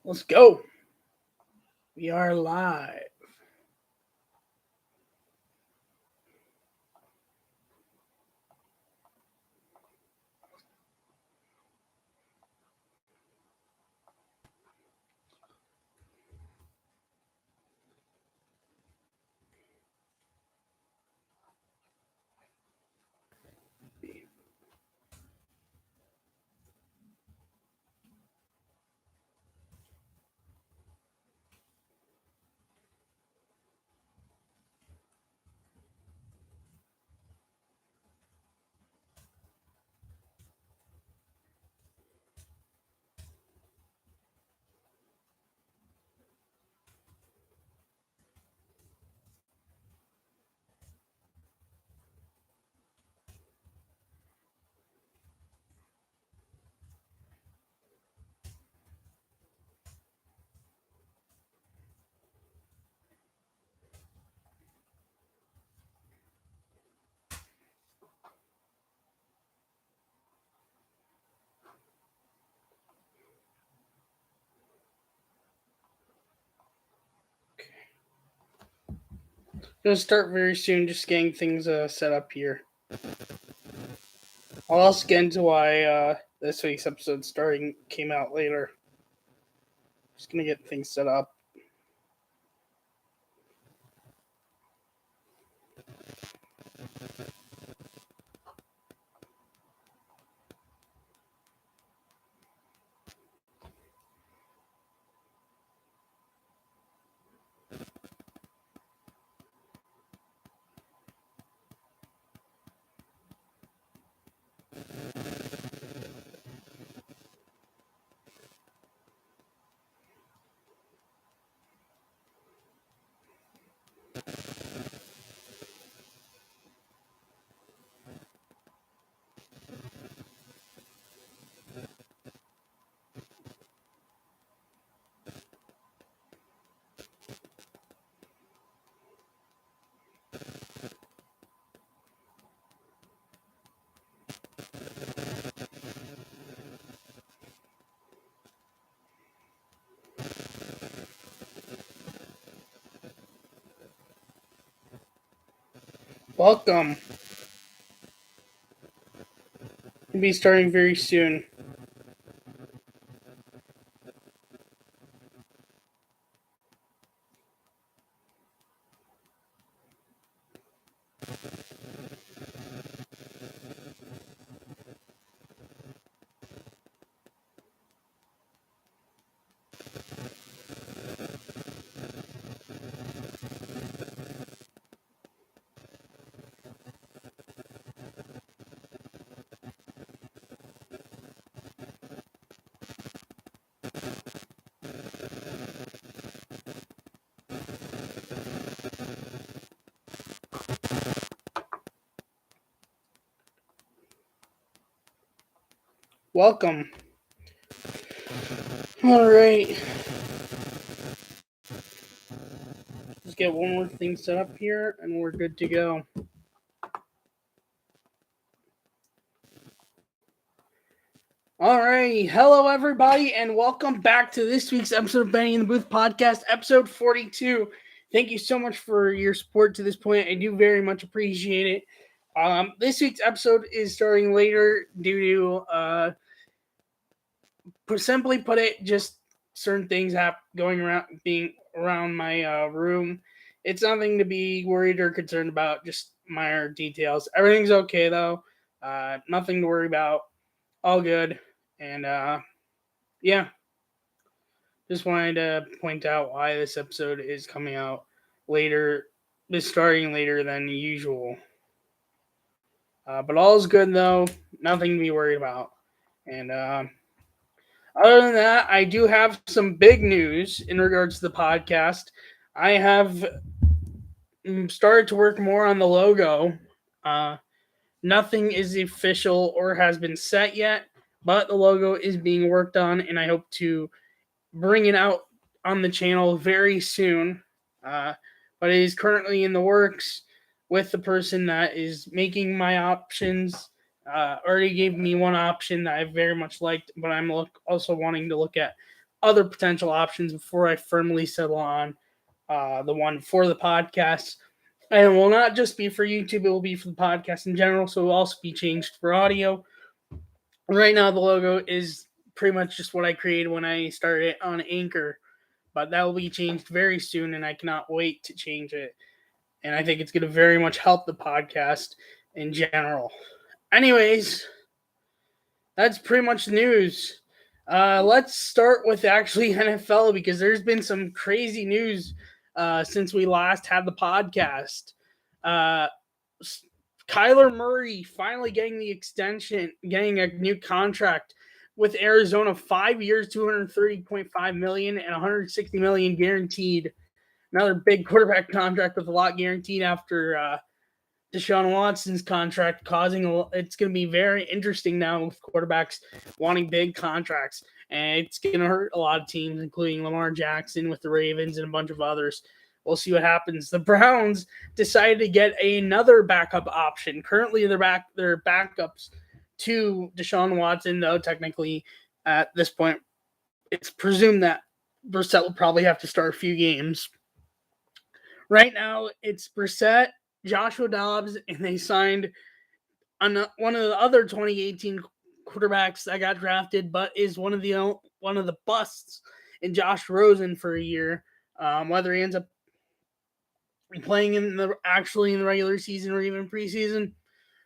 Let's go. We are live. Gonna start very soon, just getting things set up here. I'll also get into why this week's episode starting came out later. Just gonna get things set up. Welcome. We'll be starting very soon. Welcome. All right. Just get one more thing set up here, and we're good to go. Alrighty, hello everybody, and welcome back to this week's episode of Benny in the Booth podcast, episode 42. Thank you so much for your support to this point. I do very much appreciate it. This week's episode is starting later due to, simply put it, just certain things going around, being around my room. It's nothing to be worried or concerned about, just minor details. Everything's okay though. Nothing to worry about. All good. And yeah, just wanted to point out why this episode is coming out later, is starting later than usual. But all is good though, nothing to be worried about. And other than that, I do have some big news in regards to the podcast. I have started to work more on the logo. Uh, Nothing is official or has been set yet, but the logo is being worked on, and I hope to bring it out on the channel very soon. But it is currently in the works with the person that is making my options. Already gave me one option that I very much liked, but I'm also wanting to look at other potential options before I firmly settle on the one for the podcast. And it will not just be for YouTube, it will be for the podcast in general, so it will also be changed for audio. Right now, the logo is pretty much just what I created when I started on Anchor, but that will be changed very soon, and I cannot wait to change it. And I think it's going to very much help the podcast in general. Anyways, that's pretty much the news. Let's start with actually NFL because there's been some crazy news since we last had the podcast. Kyler Murray finally getting the extension, getting a new contract with Arizona, 5 years, $230.5 million and $160 million guaranteed. Another big quarterback contract with a lot guaranteed after Deshaun Watson's contract it's going to be very interesting now with quarterbacks wanting big contracts, and it's going to hurt a lot of teams, including Lamar Jackson with the Ravens and a bunch of others. We'll see what happens. The Browns decided to get another backup option. Currently, they're backups to Deshaun Watson, though technically at this point, it's presumed that Brissett will probably have to start a few games. Right now, it's Brissett, Joshua Dobbs, and they signed one of the other 2018 quarterbacks that got drafted, but is one of the busts in Josh Rosen for a year. Whether he ends up playing in the regular season or even preseason,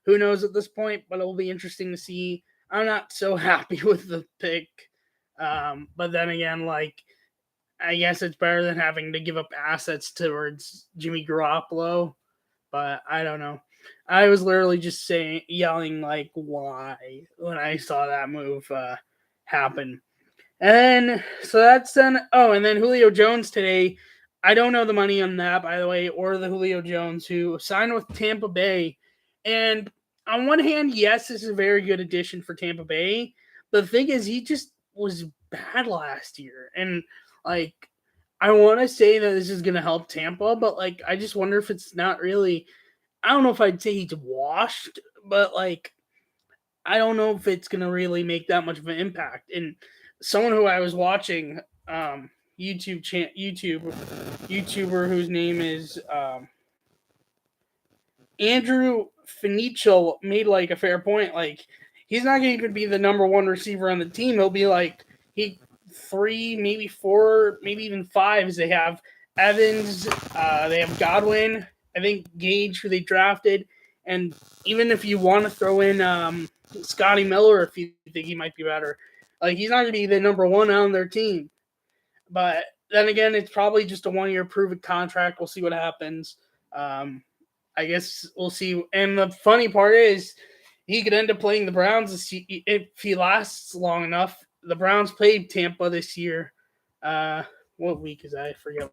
who knows at this point? But it will be interesting to see. I'm not so happy with the pick, but then again, I guess it's better than having to give up assets towards Jimmy Garoppolo. But I don't know. I was literally just yelling why when I saw that move happen. And so that's then. Oh, and then Julio Jones today. I don't know the money on that, by the way, or the Julio Jones who signed with Tampa Bay. And on one hand, yes, this is a very good addition for Tampa Bay. But the thing is, he just was bad last year. And I want to say that this is going to help Tampa, but I just wonder if it's not really. I don't know if I'd say he's washed, but I don't know if it's going to really make that much of an impact. And someone who I was watching, YouTuber whose name is Andrew Finichel made a fair point. He's not going to even be the number one receiver on the team. He'll be three, maybe four, maybe even fives. They have Evans, they have Godwin, I think Gage, who they drafted, and even if you want to throw in Scotty Miller, if you think he might be better, he's not going to be the number one on their team. But then again, it's probably just a 1-year proven contract. We'll see what happens. I guess we'll see. And the funny part is, he could end up playing the Browns if he lasts long enough. The Browns played Tampa this year. What week is that? I forget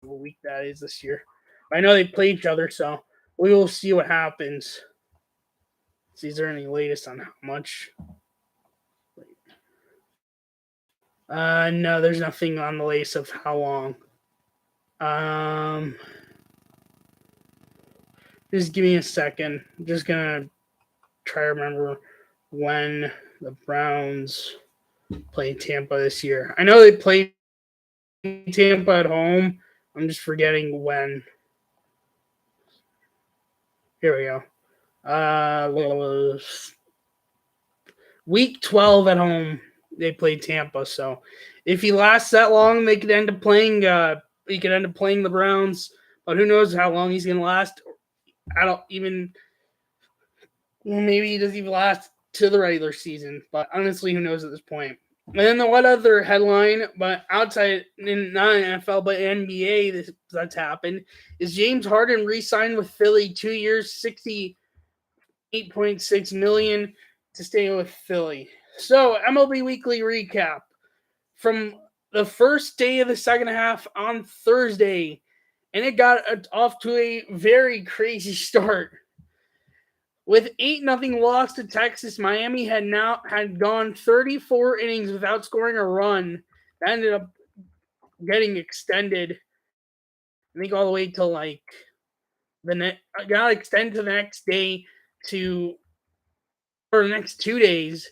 what week that is this year. I know they play each other, so we will see what happens. See, is there any latest on how much? No, there's nothing on the latest of how long. Just give me a second. I'm just gonna try to remember when the Browns played Tampa this year. I know they played Tampa at home. I'm just forgetting when. Here we go. Week 12 at home, they played Tampa. So if he lasts that long, they could end up playing. He could end up playing the Browns, but who knows how long he's going to last? I don't even. Well, maybe he doesn't even last to the regular season, but honestly, who knows at this point? And then the one other headline, but outside, not NFL, but NBA that's happened, is James Harden re-signed with Philly 2 years, $68.6 million to stay with Philly. So, MLB Weekly recap. From the first day of the second half on Thursday, and it got off to a very crazy start. With 8-0 loss to Texas, Miami had gone 34 innings without scoring a run. That ended up getting extended. I think all the way till got extended to the next day or the next 2 days.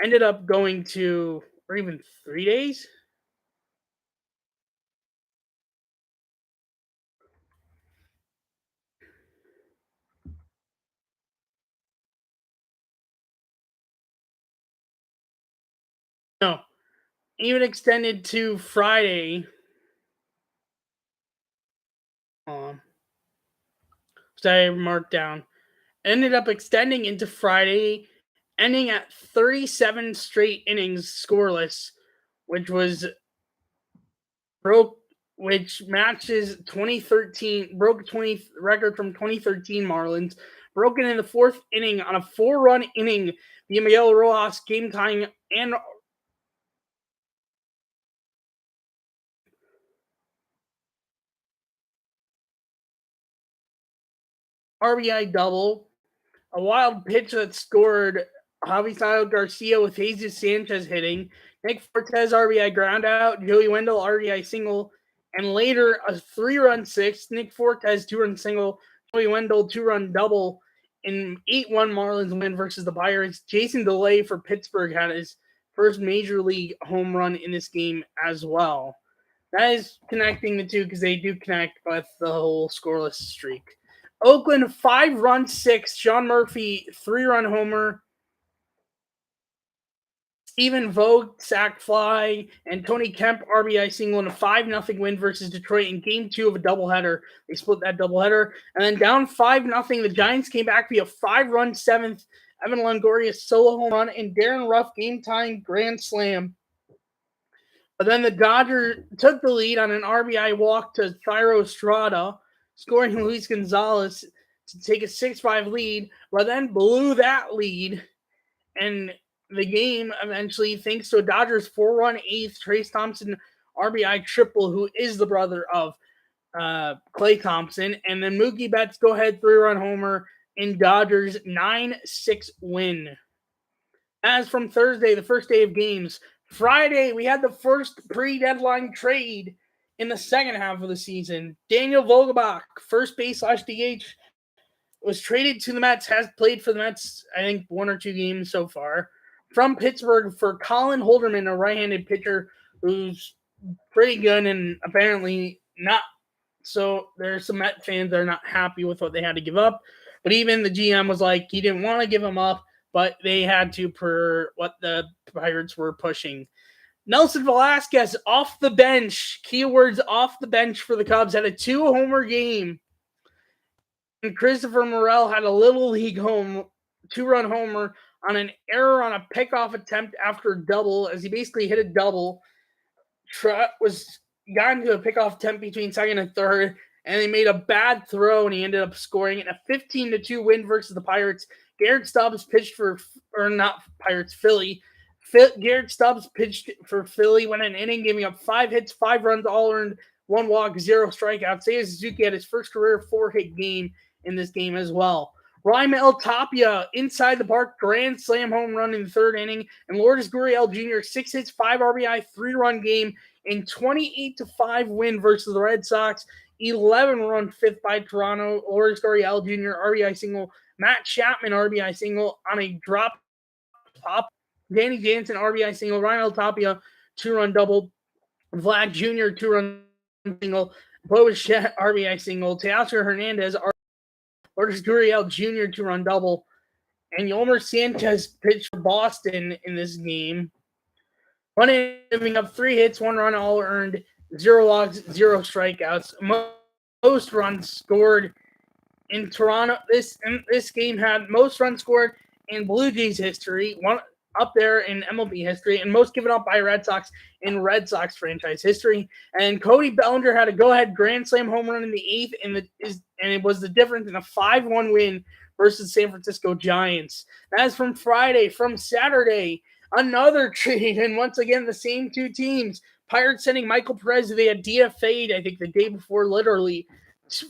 Ended up going to, or even 3 days. even extended to Friday. Um, so I marked down. Ended up extending into Friday, ending at 37 straight innings scoreless, which was broke which matches 2013 broke 20 record from 2013 Marlins, broken in the fourth inning on a 4-run inning via Miguel Rojas game tying and RBI double. A wild pitch that scored Javisario Garcia with Jesus Sanchez hitting, Nick Fortes RBI ground out, Joey Wendell RBI single, and later a 3-run six, Nick Fortes 2-run single, Joey Wendell 2-run double in 8-1 Marlins win versus the Pirates. Jason DeLay for Pittsburgh had his first major league home run in this game as well. That is connecting the two because they do connect with the whole scoreless streak. Oakland 5-run six. Sean Murphy 3-run homer. Stephen Vogt sac fly and Tony Kemp RBI single in a 5-0 win versus Detroit in Game 2 of a doubleheader. They split that doubleheader. And then down 5-0, the Giants came back via 5-run seventh. Evan Longoria solo home run and Darren Ruff game-tying grand slam. But then the Dodgers took the lead on an RBI walk to Thairo Estrada, scoring Luis Gonzalez to take a 6-5 lead, but then blew that lead. And the game eventually, thanks to a Dodgers 4-run eighth, Trace Thompson RBI triple, who is the brother of Clay Thompson. And then Mookie Betts go-ahead 3-run homer in Dodgers 9-6 win. As from Thursday, the first day of games, Friday, we had the first pre-deadline trade in the second half of the season. Daniel Vogelbach, first base / DH, was traded to the Mets, has played for the Mets, I think, 1 or 2 games so far, from Pittsburgh for Colin Holderman, a right-handed pitcher who's pretty good and apparently not. So there's some Met fans that are not happy with what they had to give up. But even the GM was like, he didn't want to give him up, but they had to per what the Pirates were pushing. Nelson Velasquez off the bench, keywords off the bench for the Cubs, had a 2-homer game. And Christopher Morel had a little league home, 2-run homer on an error on a pickoff attempt after a double, as he basically hit a double. Was got into a pickoff attempt between second and third, and they made a bad throw, and he ended up scoring in a 15-2 win versus the Pirates. Garrett Stubbs pitched for, or not Pirates, Philly. Garrett Stubbs pitched for Philly, went an inning, giving up 5 hits, 5 runs, all earned, 1 walk, 0 strikeouts. Seiya Suzuki had his first career 4-hit game in this game as well. Raimel Tapia inside the park, grand slam home run in the third inning, and Lourdes Gurriel Jr. 6 hits, 5 RBI, 3-run game in 28-5 win versus the Red Sox. 11-run fifth by Toronto. Lourdes Gurriel Jr. RBI single. Matt Chapman RBI single on a drop top. Danny Jansen RBI single. Raimel Tapia 2-run double. Vlad Jr. 2-run single. Bo Bichette RBI single. Teoscar Hernandez Lourdes Gurriel Jr. 2-run double. And Yolmer Sanchez pitched for Boston in this game. One inning, giving up 3 hits, 1 run, all earned, 0 walks, 0 strikeouts. Most runs scored in Toronto. This game had most runs scored in Blue Jays history, one up there in MLB history, and most given up by Red Sox in Red Sox franchise history. And Cody Bellinger had a go-ahead grand slam home run in the 8th, and it was the difference in a 5-1 win versus San Francisco Giants. That's from Friday. From Saturday, another trade, and once again, the same 2 teams. Pirates sending Michael Perez, who they had DFA'd, I think, the day before, literally,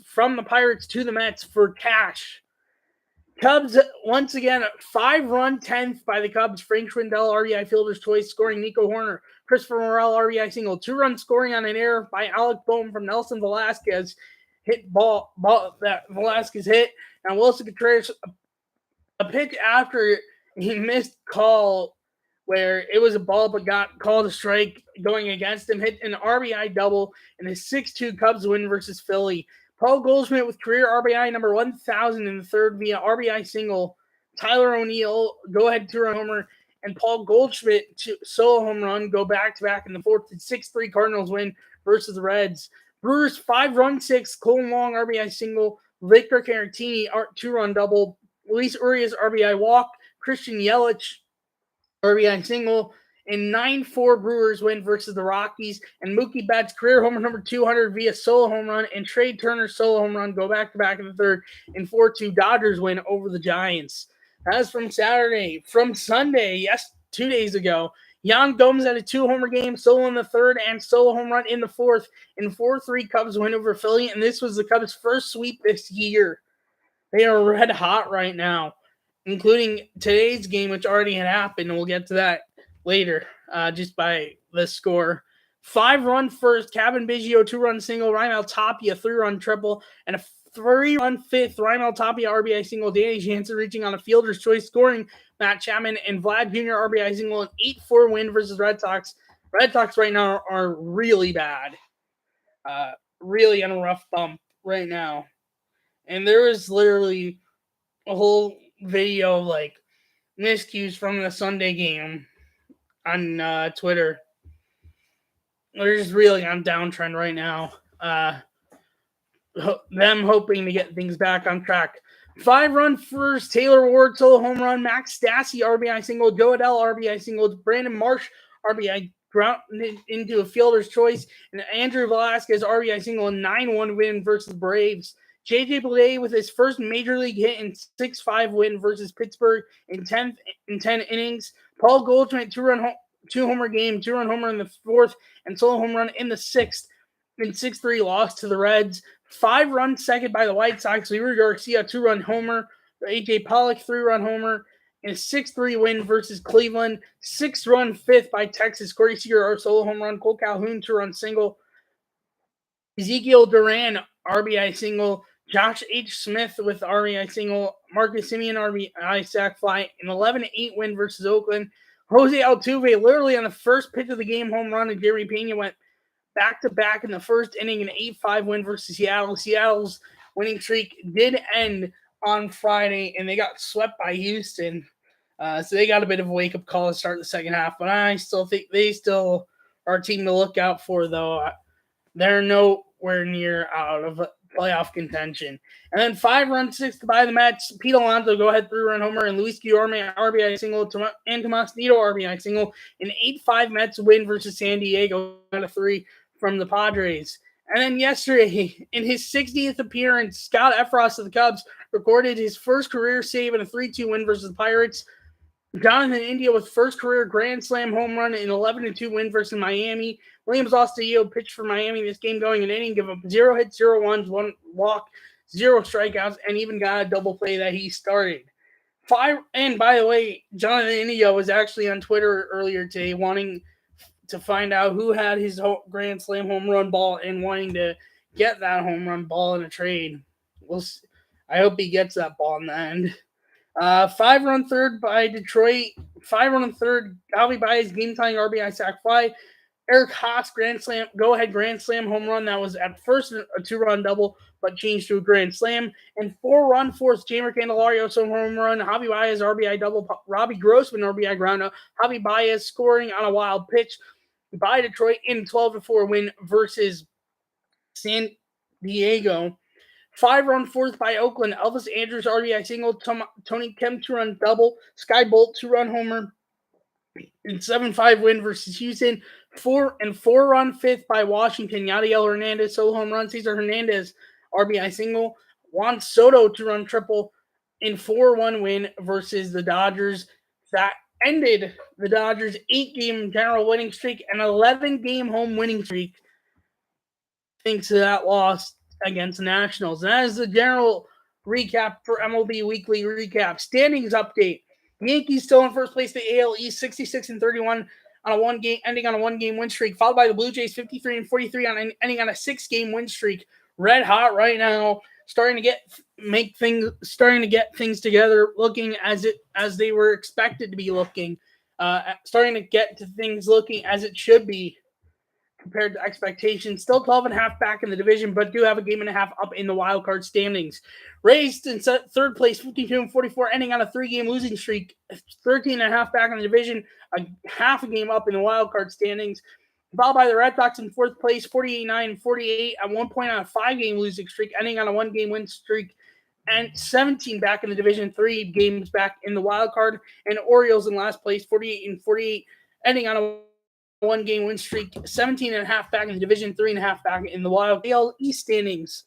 from the Pirates to the Mets for cash. Cubs, once again, 5-run 10th by the Cubs. Frank Schwindel, RBI fielder's choice, scoring Nico Horner. Christopher Morel, RBI single. 2-run scoring on an error by Alec Boehm from Nelson Velasquez. Hit ball that Velasquez hit. And Wilson Contreras, a pitch after he missed call where it was a ball but got called a strike going against him, hit an RBI double in a 6-2 Cubs win versus Philly. Paul Goldschmidt with career RBI number 1,000 in the third via RBI single. Tyler O'Neill, go-ahead 2-run homer, and Paul Goldschmidt to solo home run go back-to-back in the fourth. 6-3 Cardinals win versus the Reds. Brewers 5-run six, Colin Long RBI single, Victor Caratini 2-run double, Luis Urias RBI walk, Christian Yelich RBI single, and 9-4 Brewers win versus the Rockies, and Mookie Betts career homer number 200 via solo home run, and Trey Turner solo home run go back-to-back in the third, and 4-2 Dodgers win over the Giants. That is from Saturday. From Sunday, 2 days ago, Yan Gomes had a 2-homer game, solo in the third, and solo home run in the fourth, and 4-3 Cubs win over Philly, and this was the Cubs' first sweep this year. They are red hot right now, including today's game, which already had happened, and we'll get to that later, just by the score. 5-run first, Kevin Biggio 2-run single, Raimel Tapia 3-run triple, and a 3-run fifth, Raimel Tapia RBI single, Danny Jansen reaching on a fielder's choice, scoring Matt Chapman, and Vlad Jr. RBI single, an 8-4 win versus Red Sox. Red Sox right now are really bad. Really on a rough bump right now. And there is literally a whole video of like miscues from the Sunday game on Twitter. They're just really on downtrend right now. Them hoping to get things back on track. 5-run first, Taylor Ward solo home run, Max Stassi RBI single, Joe Adell RBI single, Brandon Marsh RBI grounded into a fielder's choice, and Andrew Velasquez RBI single, a 9-1 win versus the Braves. JJ Bleday with his first major league hit in 6-5 win versus Pittsburgh in 10 innings. Paul Goldschmidt 2-homer game, 2-run homer in the fourth, and solo home run in the sixth. In 6-3 loss to the Reds. 5-run second by the White Sox. Luis Garcia 2-run homer. AJ Pollock 3-run homer. And a 6-3 win versus Cleveland. 6-run fifth by Texas. Corey Seager solo home run. Cole Calhoun 2-run single. Ezekiel Duran RBI single. Josh H. Smith with RBI single. Marcus Semien RBI sac fly. An 11-8 win versus Oakland. Jose Altuve literally on the first pitch of the game home run, and Jeremy Pena went back-to-back in the first inning, an 8-5 win versus Seattle. Seattle's winning streak did end on Friday, and they got swept by Houston. So they got a bit of a wake-up call to start the second half. But I still think they still are a team to look out for, though. They're nowhere near out of playoff contention. And then 5-run sixth by the Mets. Pete Alonso go-ahead 3-run homer, and Luis Guillorme RBI single, and Tomas Nido RBI single. An 8-5 Mets win versus San Diego out of 3 from the Padres. And then yesterday, in his 60th appearance, Scott Effross of the Cubs recorded his first career save in a 3-2 win versus the Pirates. Jonathan India with first career Grand Slam home run in 11-2 win versus Miami. Williams Astudillo pitched for Miami this game going an inning, give up 0 hits, 0 runs, 1 walk, 0 strikeouts, and even got a double play that he started. And by the way, Jonathan India was actually on Twitter earlier today wanting to find out who had his Grand Slam home run ball and wanting to get that home run ball in a trade. I hope he gets that ball in the end. 5-run third by Detroit. 5-run third, Javi Baez game-tying RBI sac fly. Eric Haas go-ahead Grand Slam home run that was at first a 2-run double, but changed to a Grand Slam. And 4-run fourth, Jamer Candelario home run. Javi Baez RBI double. Robbie Grossman RBI ground out. Javi Baez scoring on a wild pitch by Detroit in 12-4 win versus San Diego. 5-run fourth by Oakland. Elvis Andrus RBI single. Tony Kemp 2-run double. Sky Bolt 2-run homer. In 7-5 win versus Houston. 4-run fifth by Washington. Yadiel Hernandez solo home run. Cesar Hernandez RBI single. Juan Soto 2-run triple. In 4-1 win versus the Dodgers. That ended the Dodgers' 8-game general winning streak and 11-game home winning streak. Thanks to that loss against the Nationals. And that is the general recap for MLB Weekly Recap. Standings update. The Yankees still in first place, the AL East, 66-31 on a ending on a 1-game win streak, followed by the Blue Jays, 53-43 ending on a 6-game win streak. Red hot right now, starting to get things together, looking as they were expected to be looking, starting to get to things looking as it should be compared to expectations. Still 12.5 back in the division, but do have a game and a half up in the wild card standings. Rays in third place, 52-44, ending on a 3-game losing streak. 13.5 back in the division, a half a game up in the wild card standings. Followed by the Red Sox in fourth place, 48-9-48, at one point on a 5-game losing streak, ending on a 1-game win streak, and 17 back in the division, 3 games back in the wild card. And Orioles in last place, 48-48, ending on a 1-game win streak, 17.5 back in the division, 3.5 back in the wild. AL East standings,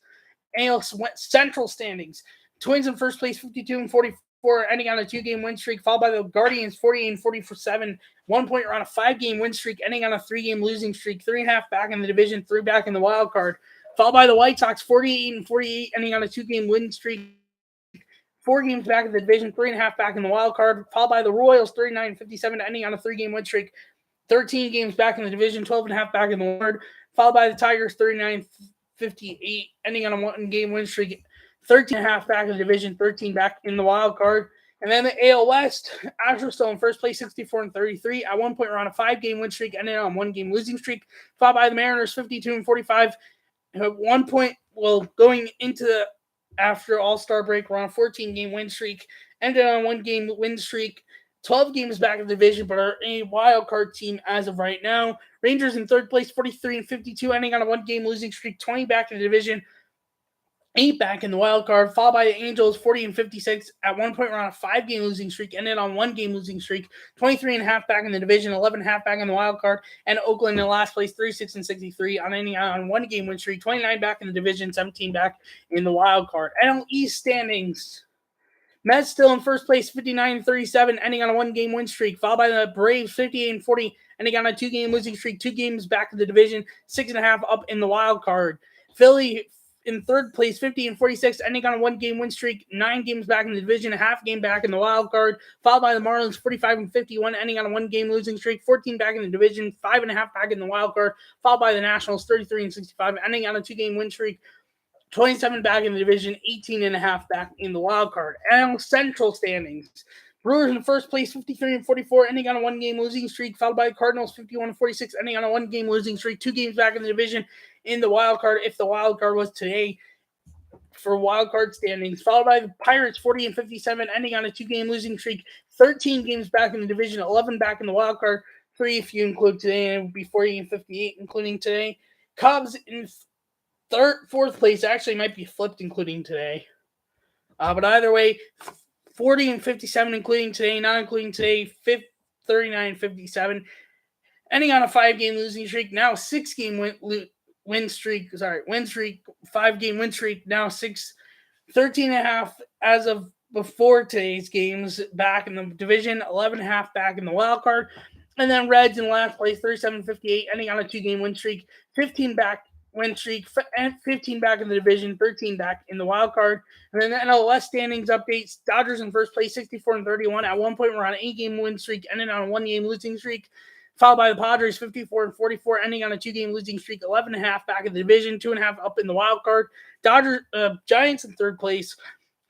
AL Central standings. Twins in first place, 52-44, ending on a 2-game win streak, followed by the Guardians, 48-47, 1 point on a 5-game win streak, ending on a 3-game losing streak, 3.5 back in the division, 3 back in the wild card. Followed by the White Sox, 48-48, ending on a 2-game win streak, 4 games back in the division, 3.5 back in the wild card. Followed by the Royals, 39-57, ending on a 3-game win streak, 13 games back in the division, 12.5 back in the wild card. Followed by the Tigers, 39-58, ending on a 1-game win streak, 13.5 back in the division, 13 back in the wild card. And then the AL West, Astros still in first place, 64-33. At one point, we're on a 5-game win streak, ending on a 1-game losing streak. Followed by the Mariners, 52-45. At one point, going into after All-Star break, we're on a 14-game win streak, ended on a 1-game win streak. 12 games back in the division, but are a wild card team as of right now. Rangers in third place, 43-52, ending on a 1-game losing streak, 20 back in the division, 8 back in the wild card, followed by the Angels, 40-56. At one point, we're on a 5-game losing streak, ended on 1-game losing streak, 23.5 back in the division, 11.5 back in the wild card, and Oakland in last place, 36-63, ending on 1-game win streak, 29 back in the division, 17 back in the wild card. NL East standings. Mets still in first place, 59-37, ending on a 1-game win streak, followed by the Braves, 58-40, ending on a 2-game losing streak, 2 games back in the division, 6.5 up in the wild card. Philly in third place, 50-46, ending on a 1-game win streak, 9 games back in the division, a half game back in the wild card, followed by the Marlins, 45-51, ending on a 1-game losing streak, 14 back in the division, 5.5 back in the wild card, followed by the Nationals, 33-65, ending on a 2-game win streak, 27 back in the division, 18.5 back in the wild card. NL Central standings. Brewers in first place, 53-44, ending on a 1-game losing streak, followed by the Cardinals, 51-46, ending on a 1-game losing streak, 2 games back in the division in the wild card, if the wild card was today for wild card standings, followed by the Pirates, 40-57, ending on a 2-game losing streak, 13 games back in the division, 11 back in the wild card, 3 if you include today, and it would be 40-58, including today. Cubs in fourth place, actually might be flipped including today. But either way, 40-57 including today, not including today, 39-57. Ending on a 5-game losing streak, now 6-game win streak, 5-game win streak, now 13.5 as of before today's games back in the division, 11.5 back in the wild card. And then Reds in last place, 37-58, ending on a 2-game win streak, 15 back win streak, 15 back in the division, 13 back in the wild card. And then the NL West standings updates. Dodgers in first place, 64-31. At one point, we're on an 8-game win streak, ending on a 1-game losing streak. Followed by the Padres, 54-44, ending on a 2-game losing streak, 11.5 back in the division, 2.5 up in the wild card. Giants in third place,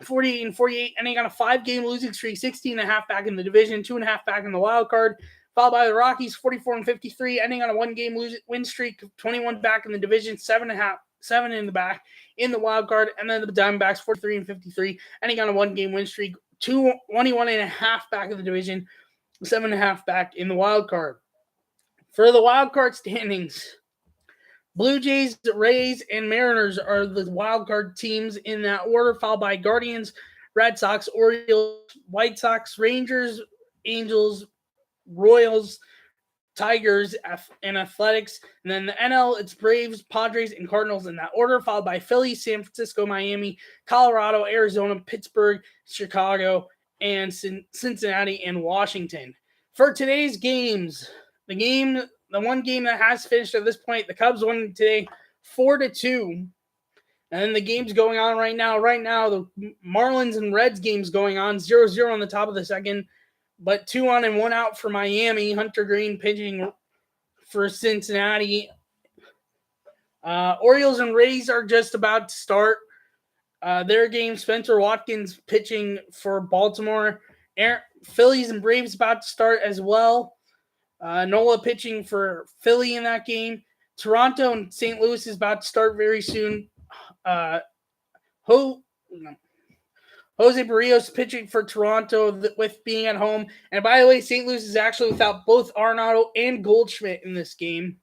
48-48, ending on a 5-game losing streak, 16.5 back in the division, 2.5 back in the wild card. Followed by the Rockies, 44-53, ending on a 1-game win streak, 21 back in the division, 7 in the back in the wild card. And then the Diamondbacks, 43-53, ending on a 1-game win streak, 21.5 back in the division, 7.5 back in the wild card. For the wild card standings, Blue Jays, Rays, and Mariners are the wild card teams in that order, followed by Guardians, Red Sox, Orioles, White Sox, Rangers, Angels, Royals, Tigers, and Athletics. And then the NL, it's Braves, Padres, and Cardinals in that order, followed by Philly, San Francisco, Miami, Colorado, Arizona, Pittsburgh, Chicago, and Cincinnati and Washington. For today's games, the one game that has finished at this point, the Cubs won today 4-2. And then the game's going on right now. Right now, the Marlins and Reds game's going on, 0-0 on the top of the second. But 2 on and 1 out for Miami. Hunter Green pitching for Cincinnati. Orioles and Rays are just about to start their game. Spencer Watkins pitching for Baltimore. Phillies and Braves about to start as well. Nola pitching for Philly in that game. Toronto and St. Louis is about to start very soon. Jose Barrios pitching for Toronto with being at home. And by the way, St. Louis is actually without both Arenado and Goldschmidt in this game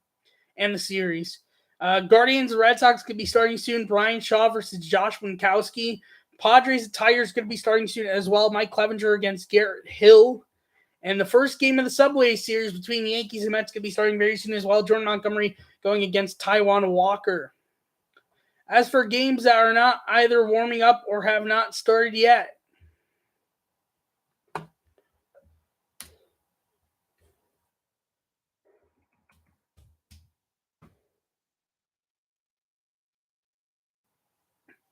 and the series. Guardians and Red Sox could be starting soon. Brian Shaw versus Josh Winkowski. Padres and Tigers could be starting soon as well. Mike Clevenger against Garrett Hill. And the first game of the Subway Series between the Yankees and Mets could be starting very soon as well. Jordan Montgomery going against Taijuan Walker. As for games that are not either warming up or have not started yet,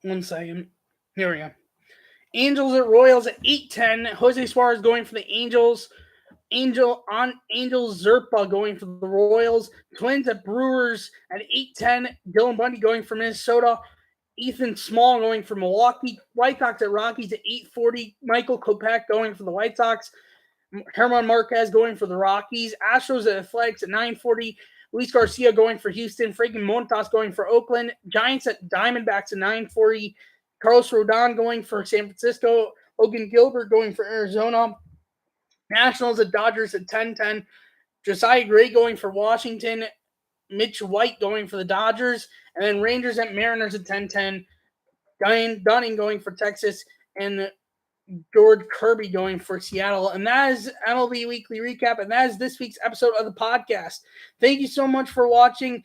one second. Here we go. Angels at Royals at 8:10. Jose Suarez going for the Angels. Angels Zerpa going for the Royals. Twins at Brewers at 8:10. Dylan Bundy going for Minnesota. Ethan Small going for Milwaukee. White Sox at Rockies at 8:40. Michael Kopech going for the White Sox. Herman Marquez going for the Rockies. Astros at Athletics at 9:40. Luis Garcia going for Houston. Frankie Montas going for Oakland. Giants at Diamondbacks at 9:40. Carlos Rodon going for San Francisco. Logan Gilbert going for Arizona. Nationals at Dodgers at 10:10. Josiah Gray going for Washington. Mitch White going for the Dodgers. And then Rangers at Mariners at 10:10. Dunning going for Texas. And George Kirby going for Seattle. And that is MLB Weekly Recap. And that is this week's episode of the podcast. Thank you so much for watching.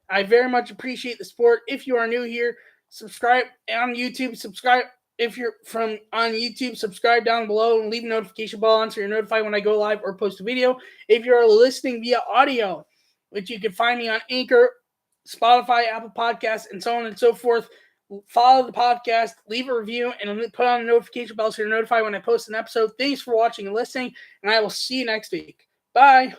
I very much appreciate the support. If you are new here, subscribe on YouTube. Subscribe if you're on YouTube. Subscribe down below and leave a notification bell on so you're notified when I go live or post a video. If you're listening via audio, which you can find me on Anchor, Spotify, Apple Podcasts, and so on and so forth, follow the podcast, leave a review, and put on a notification bell so you're notified when I post an episode. Thanks for watching and listening, and I will see you next week. Bye.